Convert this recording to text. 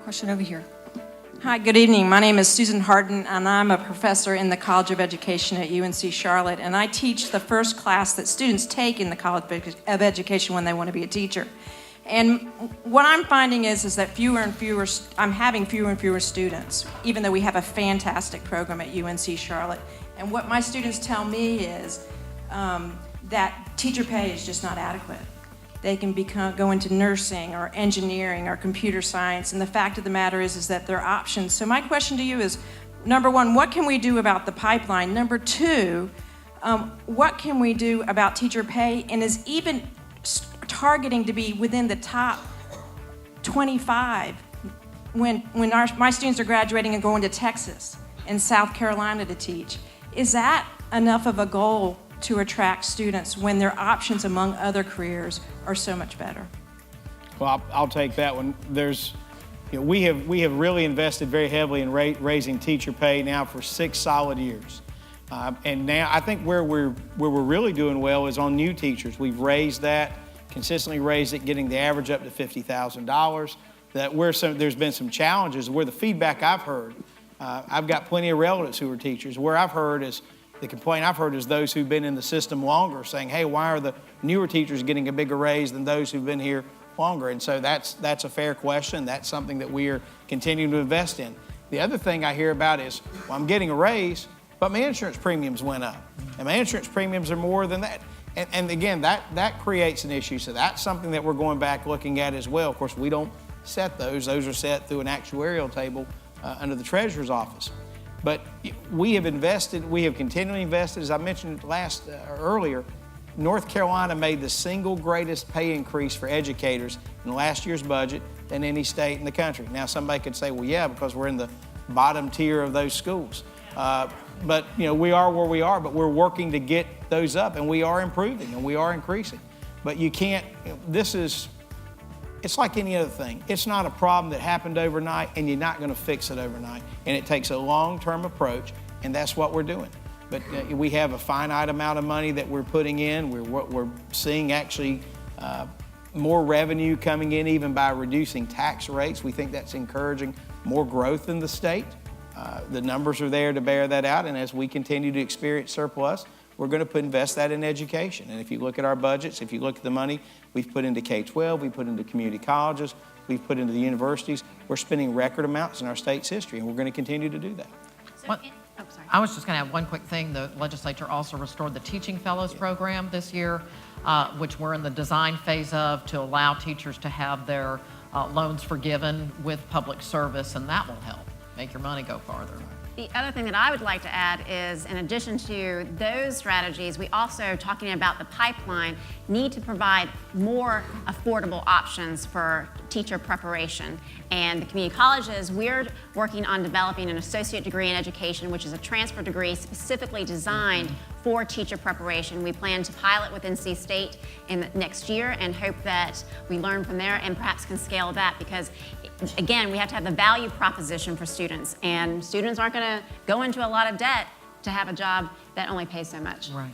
Question over here. Hi, good evening. My name is Susan Harden, and I'm a professor in the College of Education at UNC Charlotte, and I teach the first class that students take in the College of Education when they want to be a teacher. And what I'm finding is that I'm having fewer and fewer students, even though we have a fantastic program at UNC Charlotte. And what my students tell me is that teacher pay is just not adequate. They can go into nursing or engineering or computer science, and the fact of the matter is that there are options. So my question to you is, number one, what can we do about the pipeline? Number two, what can we do about teacher pay, and is even targeting to be within the top 25 when my students are graduating and going to Texas and South Carolina to teach? Is that enough of a goal to attract students when their options among other careers are so much better? Well, I'll take that one. We have really invested very heavily in raising teacher pay now for 6 solid years. And now I think where we're really doing well is on new teachers. We've consistently raised it, getting the average up to $50,000. There's been some challenges where the feedback I've heard, I've got plenty of relatives who are teachers. The complaint I've heard is those who've been in the system longer saying, hey, why are the newer teachers getting a bigger raise than those who've been here longer? And so that's a fair question. That's something that we are continuing to invest in. The other thing I hear about is, well, I'm getting a raise, but my insurance premiums went up. And my insurance premiums are more than that. And again, that creates an issue. So that's something that we're going back looking at as well. Of course, we don't set those. Those are set through an actuarial table under the Treasurer's office. But we have continually invested. As I mentioned earlier, North Carolina made the single greatest pay increase for educators in last year's budget than any state in the country. Now, somebody could say, well, yeah, because we're in the bottom tier of those schools. But we are where we are, but we're working to get those up, and we are improving and we are increasing. But you can't, it's like any other thing. It's not a problem that happened overnight, and you're not going to fix it overnight. And it takes a long-term approach, and that's what we're doing. But we have a finite amount of money that we're putting in. We're seeing actually more revenue coming in even by reducing tax rates. We think that's encouraging more growth in the state. The numbers are there to bear that out, and as we continue to experience surplus, we're going to invest that in education. And if you look at our budgets, if you look at the money we've put into K-12, we've put into community colleges, we've put into the universities, we're spending record amounts in our state's history, and we're going to continue to do that. I was just going to add one quick thing. The legislature also restored the Teaching Fellows program this year, which we're in the design phase of, to allow teachers to have their loans forgiven with public service, and that will help make your money go farther. The other thing that I would like to add is, in addition to those strategies, we also, talking about the pipeline, need to provide more affordable options for teacher preparation. And the community colleges, we're working on developing an associate degree in education, which is a transfer degree specifically designed for teacher preparation. We plan to pilot with NC State in the next year and hope that we learn from there and perhaps can scale that, because again, we have to have the value proposition for students, and students aren't going to go into a lot of debt to have a job that only pays so much. Right.